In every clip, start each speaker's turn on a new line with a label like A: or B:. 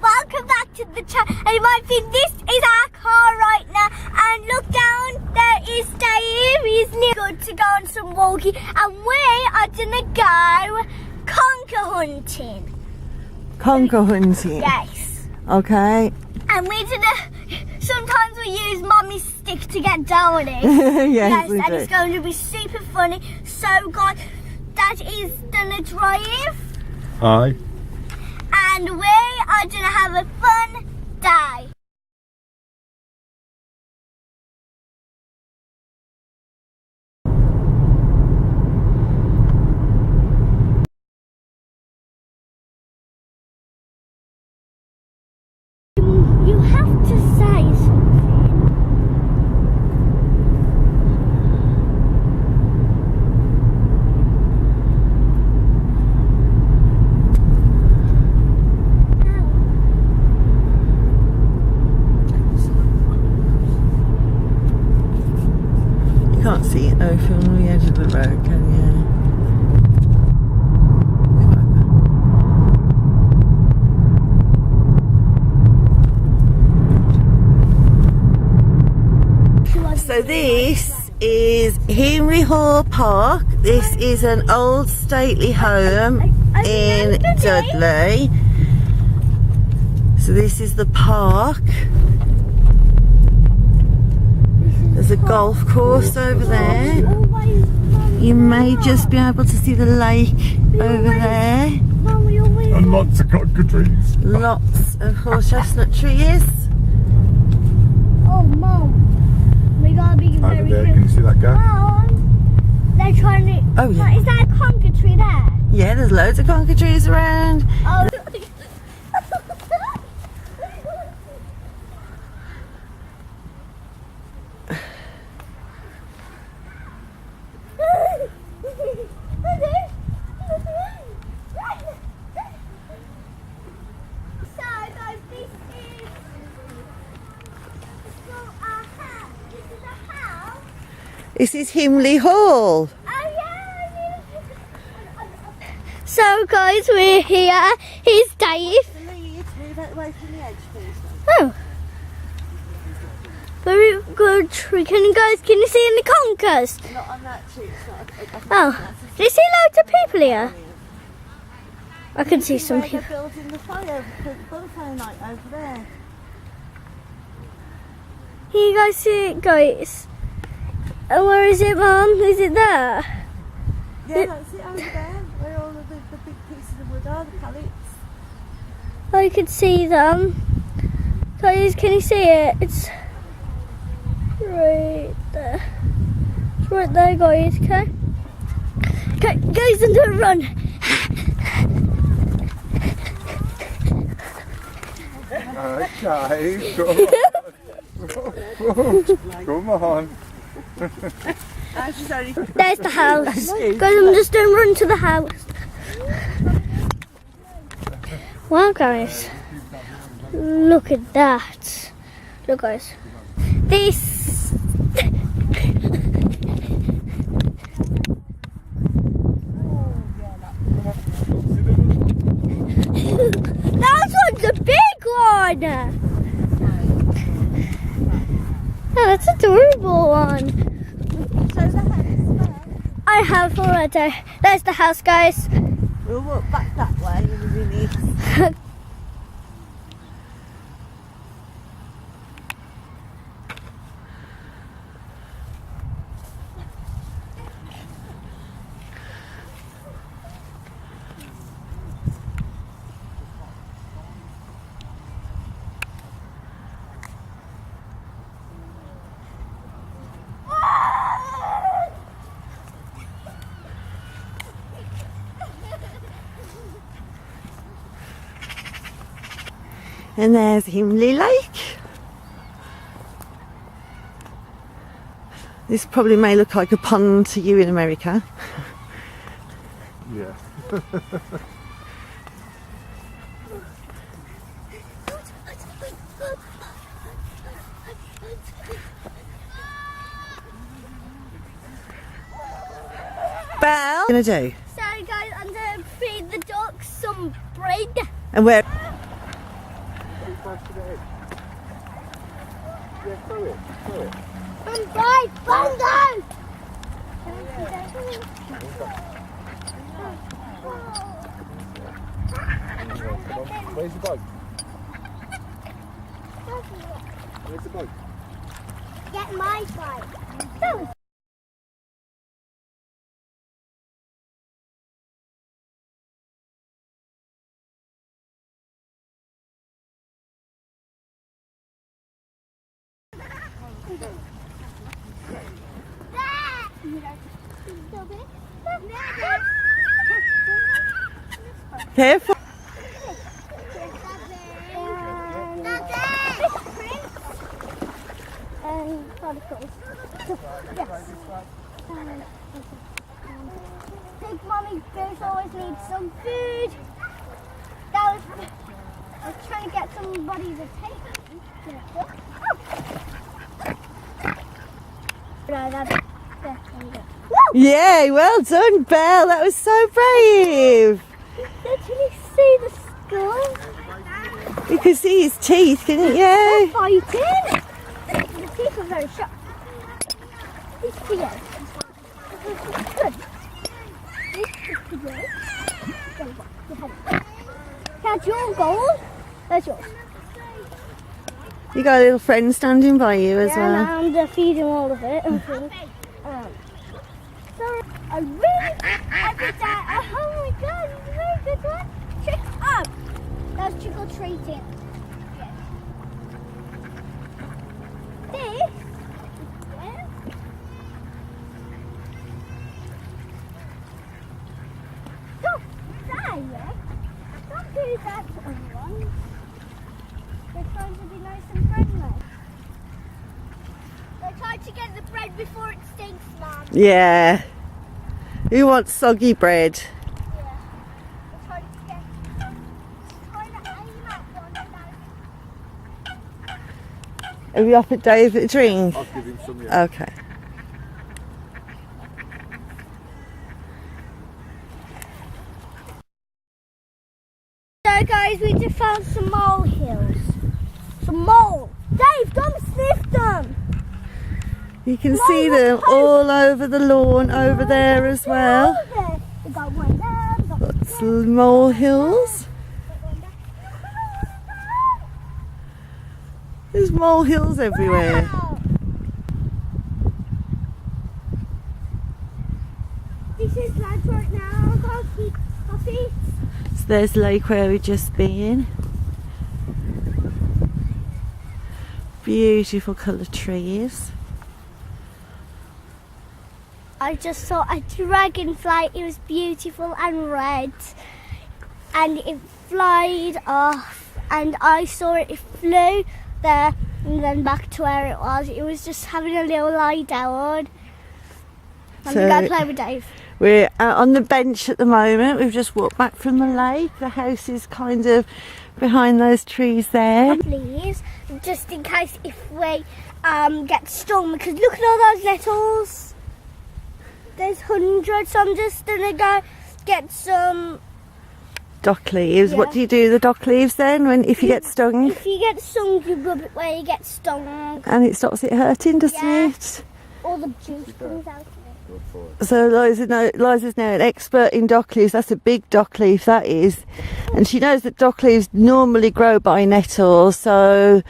A: welcome back to the channel. And you might think this is our car right now. And look down, there is Dave. He's good to go on some walking. And we are gonna go conker hunting.
B: Conker hunting?
A: Yes.
B: Okay.
A: And we're gonna, sometimes we use Mummy's stick to get down it.
B: Yes, we
A: and
B: do.
A: it's going to be super funny. So guys, Dad is gonna drive.
C: Hi.
A: And we are gonna have a fun day. You have to say something.
B: You can't see it though from the edge of the road, can you? So this is Himley Hall Park. This is an old stately home in Dudley. So this is the park. There's a golf course over there. You may just be able to see the lake over there.
C: And lots of conker trees.
B: Lots of horse chestnut trees.
A: Oh, Mum. We gotta be
C: Over
A: very
C: there,
A: careful.
C: can you see that gap?
A: Mum, they're trying to.
B: Oh, yeah.
A: Is that a conker tree there?
B: Yeah, there's loads of conker trees around.
A: Oh.
B: This is Himley Hall.
A: So guys, we're here. Here's Dave. Oh, very good tree. Can you see any conkers?
B: Not on that tree.
A: Oh, do you see loads of people here? I can see some people.
B: They're building the bonfire night over there.
A: Can you guys see it, guys? And where is it, Mum? Is it there?
B: Yeah, that's it over there. Where all of the big pieces of wood are, the pallets.
A: I can see them. Guys, can you see it? It's right there. It's right there, guys, okay? Okay, guys, I'm gonna run.
C: Okay, come on.
A: There's the house. Guys, I'm just gonna run to the house. Wow, guys. Look at that. Look, guys. This. That one's a big one. Oh, that's a adorable one. I have already. There's the house, guys.
B: We'll walk back that way in a minute. And there's Himley Lake. This probably may look like a pond to you in America.
C: Yeah.
B: Belle, what are you gonna do?
A: So guys, I'm gonna feed the ducks some bread.
B: And where?
A: Bongo!
C: Where's the boat? Where's the boat?
A: Get my boat. Go.
B: Careful.
A: Big Mummy Goose always needs some food. I was trying to get somebody to take it. No, that's there you go.
B: Yeah, well done, Belle. That was so brave.
A: Did you see the skull?
B: You can see his teeth, couldn't
A: They're
B: you?
A: fighting. The teeth are very sharp. These teeth. Good. That's your goal. That's yours.
B: You got a little friend standing by you as well.
A: And I'm feeding all of it. So I really, every day, oh my god, it's a very good one. Trick up. That's trick or treating. This. Stop there. Don't do that to everyone. They're trying to be nice and friendly. They're trying to get the bread before it stinks, Mum.
B: Yeah. Who wants soggy bread?
A: Yeah. They're trying to get. Trying to aim at one another.
B: Are we offered Dave a drink?
C: I'll give him some, yeah.
B: Okay.
A: So guys, we just found some molehills. Some mole. Dave, come sniff them.
B: You can see them all over the lawn over there as well.
A: We got one there. We got one
B: Lots
A: there.
B: of molehills. There's molehills everywhere.
A: Wow. This is lunch right now. Coffee.
B: So there's the lake where we've just been. Beautiful coloured trees.
A: I just saw a dragonfly. It was beautiful and red, and it flied off. And I saw it. It flew there and then back to where it was. It was just having a little lie down. I'm going to play with Dave.
B: We're out on the bench at the moment. We've just walked back from the lake. The house is kind of behind those trees there.
A: Please, just in case if we get stung, because look at all those nettles. There's hundreds. So I'm just gonna go get some
B: Dock leaves.
A: Yeah.
B: What do you do with the dock leaves then if you get stung?
A: If you get stung, you rub it where you get stung.
B: And it stops it hurting, doesn't
A: Yeah.
B: it?
A: All the juice comes out of it.
B: So Liza's now an expert in dock leaves. That's a big dock leaf, that is. And she knows that dock leaves normally grow by nettles. So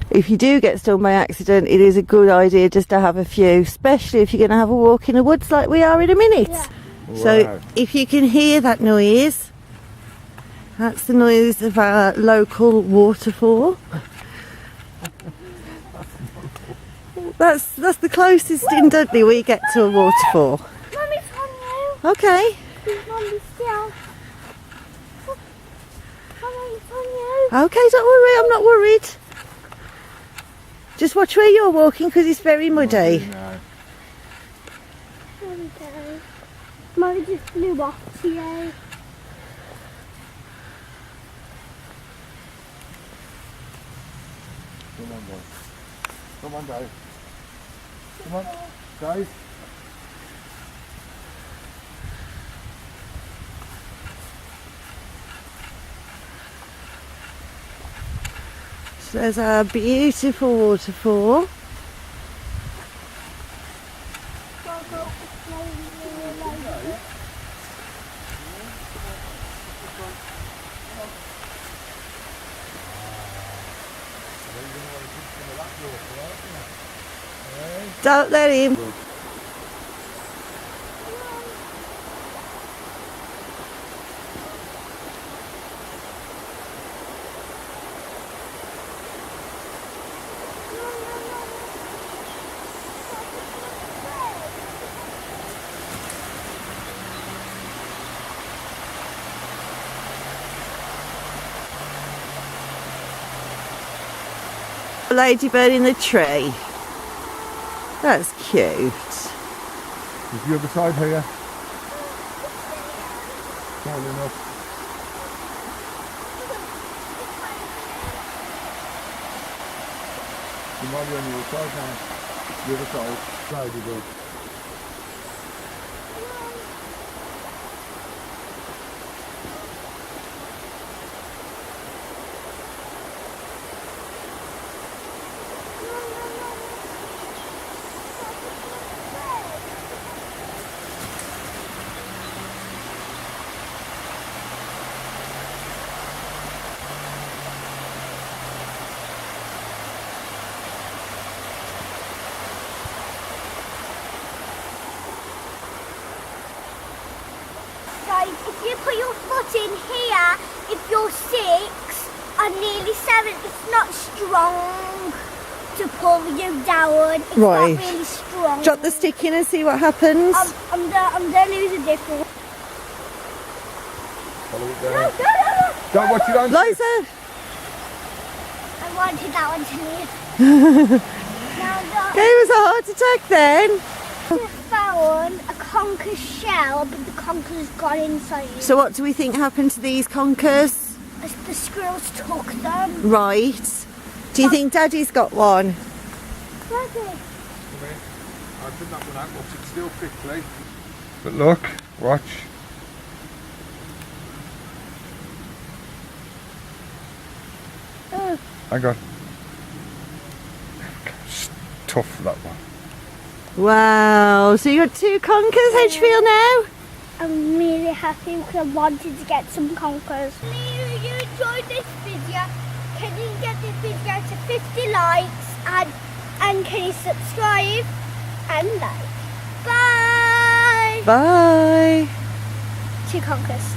B: if you do get stung by accident, it is a good idea just to have a few, especially if you're going to have a walk in the woods like we are in a minute.
A: Yeah.
B: So
C: Wow.
B: if you can hear that noise, that's the noise of our local waterfall. That's the closest in Dudley we get to a waterfall.
A: Mummy's on you.
B: Okay.
A: Mummy's still. Mummy's on you.
B: Okay, don't worry, I'm not worried. Just watch where you're walking because it's very muddy.
C: No.
A: Okay. Mummy just flew off to you.
C: Come on, boy. Come on, Dave. Come on, Dave.
B: So there's our beautiful waterfall. Don't let him. Ladybird in the tree. That's cute.
C: Is the other side here? Small enough. You might be on the other side now. The other side. Ladybird.
A: If you put your foot in here, if you're 6 or nearly 7, it's not strong to pull you down. It's
B: Right.
A: not really strong.
B: Drop the stick in and see what happens.
A: I'm gonna lose a difference.
C: Follow it
A: No,
C: down.
A: no, no, no.
C: Don't watch it on.
B: Liza!
A: I wanted that one to leave. Now look.
B: It was a heart attack then.
A: I found a conker shell, but the conker's gone inside.
B: So what do we think happened to these conkers?
A: The squirrels took them.
B: Right. Do you think Daddy's got one?
A: Daddy.
C: Come here. I'll put that one out. Watch it still quickly. But look, watch. I got tough for that one.
B: Wow. So you got 2 conkers. How do you feel now?
A: I'm really happy because I wanted to get some conkers. If you enjoyed this video, can you get this video to 50 likes and can you subscribe and like? Bye!
B: Bye.
A: 2 conkers.